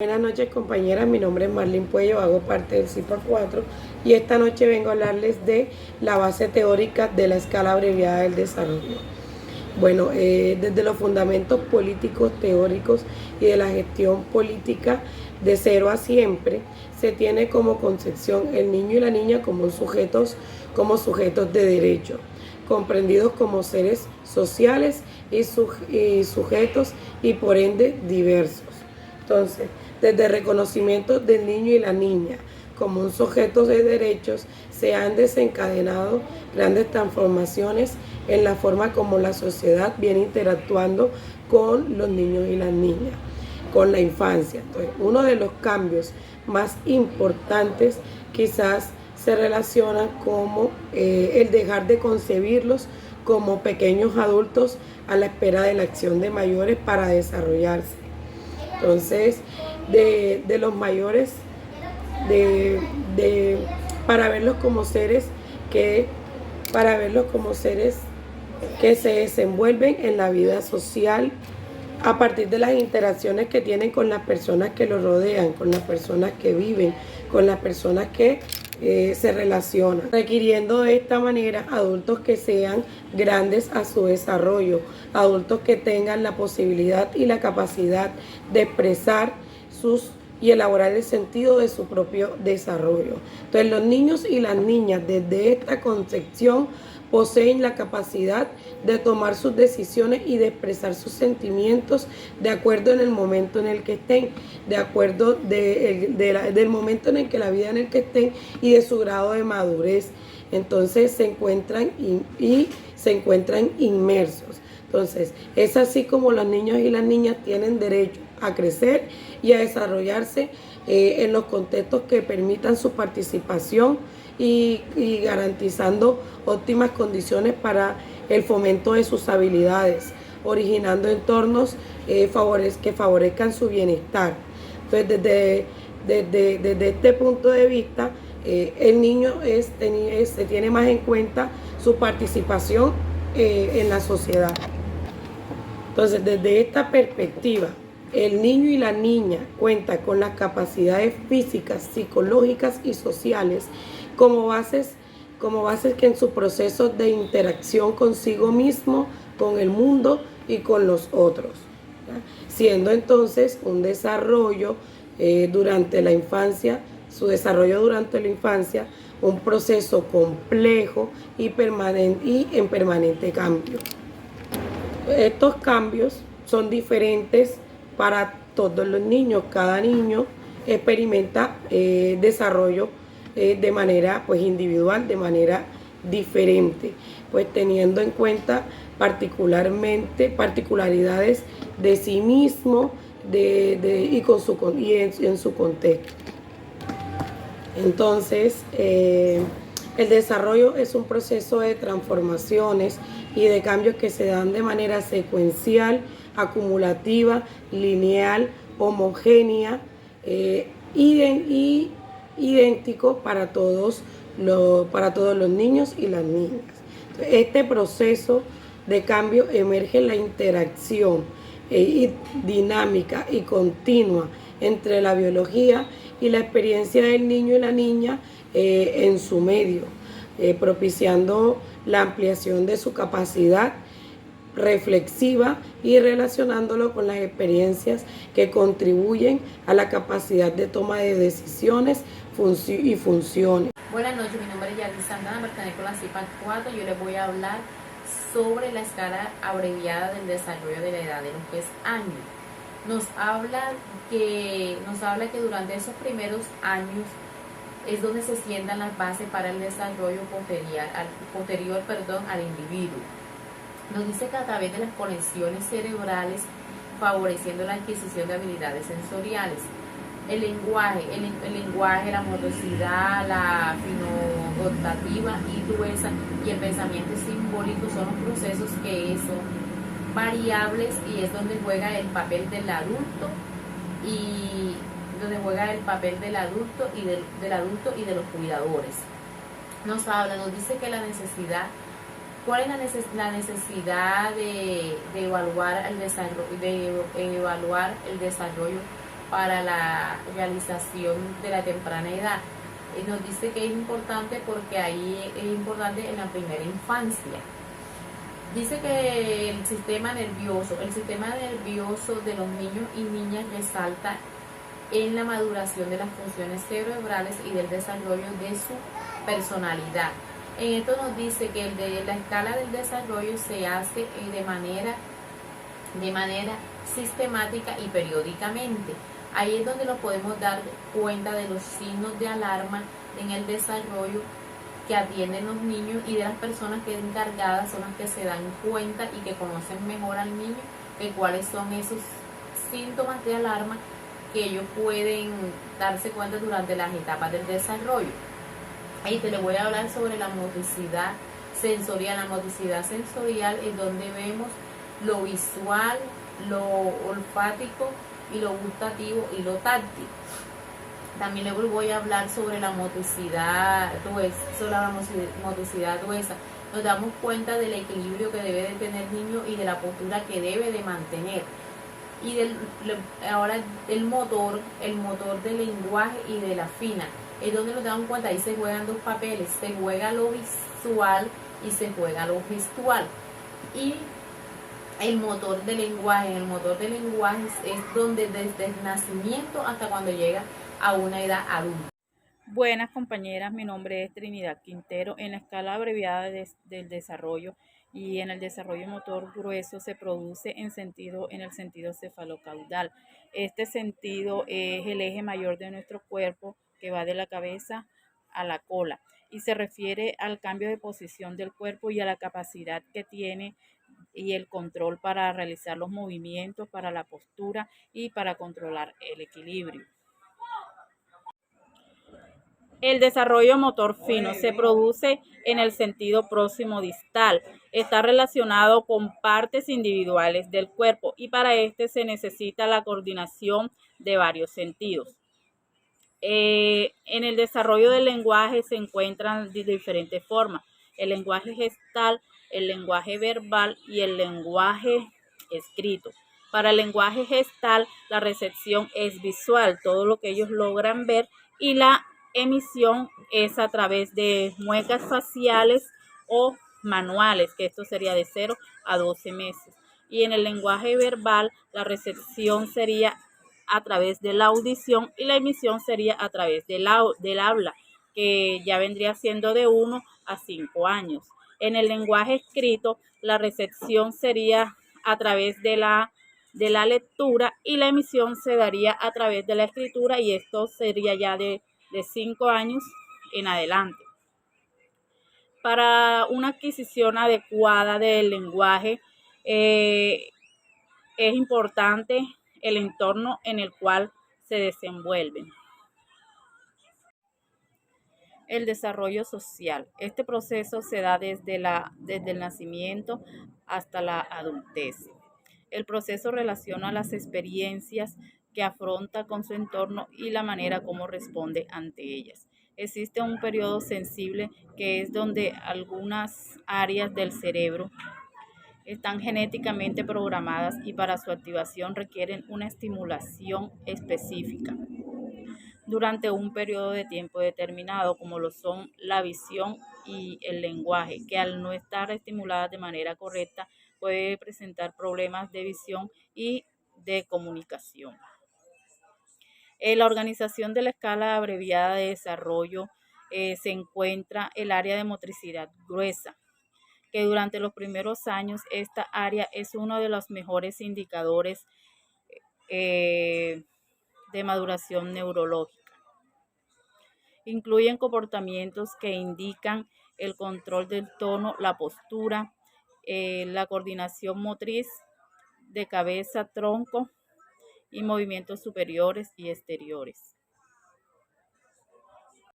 Buenas noches, compañeras, mi nombre es Marlene Puello, hago parte del CIPA 4 y esta noche vengo a hablarles de la base teórica de la escala abreviada del desarrollo. Bueno, desde los fundamentos políticos teóricos y de la gestión política de cero a siempre, se tiene como concepción el niño y la niña como sujetos de derecho, comprendidos como seres sociales y sujetos y por ende diversos. Entonces, desde el reconocimiento del niño y la niña como un sujeto de derechos, se han desencadenado grandes transformaciones en la forma como la sociedad viene interactuando con los niños y las niñas, con la infancia. Entonces, uno de los cambios más importantes quizás se relaciona como el dejar de concebirlos como pequeños adultos a la espera de la acción de mayores para desarrollarse. Entonces, de los mayores, para verlos como seres que se desenvuelven en la vida social a partir de las interacciones que tienen con las personas que los rodean, con las personas que viven, con las personas que se relacionan, requiriendo de esta manera adultos que sean grandes a su desarrollo, adultos que tengan la posibilidad y la capacidad de expresar y elaborar el sentido de su propio desarrollo. Entonces, los niños y las niñas desde esta concepción poseen la capacidad de tomar sus decisiones y de expresar sus sentimientos de acuerdo en el momento en el que estén, de acuerdo del momento en el que la vida en el que estén y de su grado de madurez. Entonces se encuentran inmersos. Entonces, es así como los niños y las niñas tienen derecho a crecer y a desarrollarse en los contextos que permitan su participación y garantizando óptimas condiciones para el fomento de sus habilidades, originando entornos que favorezcan su bienestar. Entonces, desde este punto de vista, el niño se tiene más en cuenta su participación en la sociedad. Entonces, desde esta perspectiva, el niño y la niña cuentan con las capacidades físicas, psicológicas y sociales como bases que en su proceso de interacción consigo mismo, con el mundo y con los otros, ¿ya? Siendo entonces un desarrollo durante la infancia, un proceso complejo y en permanente cambio. Estos cambios son diferentes para todos los niños. Cada niño experimenta desarrollo de manera individual, de manera diferente, pues teniendo en cuenta particularidades de sí mismo y en su contexto. Entonces, el desarrollo es un proceso de transformaciones y de cambios que se dan de manera secuencial, acumulativa, lineal, homogénea y idéntico para todos los niños y las niñas. Este proceso de cambio emerge en la interacción dinámica y continua entre la biología y la experiencia del niño y la niña en su medio, propiciando la ampliación de su capacidad reflexiva y relacionándolo con las experiencias que contribuyen a la capacidad de toma de decisiones y funciones. Buenas noches, mi nombre es Yadis Santana, pertenezco a la CIPA 4. Yo les voy a hablar sobre la escala abreviada del desarrollo de la edad de los 3 años. Nos habla que durante esos primeros años es donde se sientan las bases para el desarrollo posterior al individuo. Nos dice que a través de las conexiones cerebrales, favoreciendo la adquisición de habilidades sensoriales, el lenguaje, la motricidad, la finogustativa y gruesa y el pensamiento simbólico son los procesos que son variables y es donde juega el papel del adulto y de los cuidadores. Nos dice que ¿cuál es la necesidad de evaluar el desarrollo para la realización de la temprana edad. Nos dice que es importante porque ahí es importante en la primera infancia. Dice que el sistema nervioso de los niños y niñas resalta en la maduración de las funciones cerebrales y del desarrollo de su personalidad. En esto nos dice que la escala del desarrollo se hace de manera sistemática y periódicamente. Ahí es donde nos podemos dar cuenta de los signos de alarma en el desarrollo que atienden los niños, y de las personas que encargadas son las que se dan cuenta y que conocen mejor al niño de cuáles son esos síntomas de alarma que ellos pueden darse cuenta durante las etapas del desarrollo. Ahí te le voy a hablar sobre la motricidad sensorial. La motricidad sensorial es donde vemos lo visual, lo olfático y lo gustativo y lo táctil. También le voy a hablar sobre la motricidad gruesa. Nos damos cuenta del equilibrio que debe de tener el niño y de la postura que debe de mantener. Y ahora el motor del lenguaje y de la fina. Es donde nos damos cuenta, ahí se juegan dos papeles, se juega lo visual y se juega lo gestual. Y el motor del lenguaje es donde desde el nacimiento hasta cuando llega a una edad adulta. Buenas compañeras, mi nombre es Trinidad Quintero. En la escala abreviada del desarrollo y en el desarrollo motor grueso se produce en el sentido cefalocaudal. Este sentido es el eje mayor de nuestro cuerpo que va de la cabeza a la cola y se refiere al cambio de posición del cuerpo y a la capacidad que tiene y el control para realizar los movimientos, para la postura y para controlar el equilibrio. El desarrollo motor fino se produce en el sentido próximo distal. Está relacionado con partes individuales del cuerpo y para este se necesita la coordinación de varios sentidos. En el desarrollo del lenguaje se encuentran de diferentes formas: el lenguaje gestal, el lenguaje verbal y el lenguaje escrito. Para el lenguaje gestal, la recepción es visual, todo lo que ellos logran ver, y la emisión es a través de muecas faciales o manuales, que esto sería de 0 a 12 meses. Y en el lenguaje verbal, la recepción sería a través de la audición y la emisión sería a través del habla, que ya vendría siendo de 1 a 5 años. En el lenguaje escrito, la recepción sería a través de la lectura y la emisión se daría a través de la escritura, y esto sería ya de 5 años en adelante. Para una adquisición adecuada del lenguaje, es importante el entorno en el cual se desenvuelven. El desarrollo social. Este proceso se da desde el nacimiento hasta la adultez. El proceso relaciona las experiencias que afronta con su entorno y la manera como responde ante ellas. Existe un periodo sensible que es donde algunas áreas del cerebro están genéticamente programadas y para su activación requieren una estimulación específica durante un periodo de tiempo determinado, como lo son la visión y el lenguaje, que al no estar estimuladas de manera correcta puede presentar problemas de visión y de comunicación. En la organización de la escala abreviada de desarrollo se encuentra el área de motricidad gruesa, que durante los primeros años esta área es uno de los mejores indicadores de maduración neurológica. Incluyen comportamientos que indican el control del tono, la postura, la coordinación motriz de cabeza, tronco y movimientos superiores y exteriores.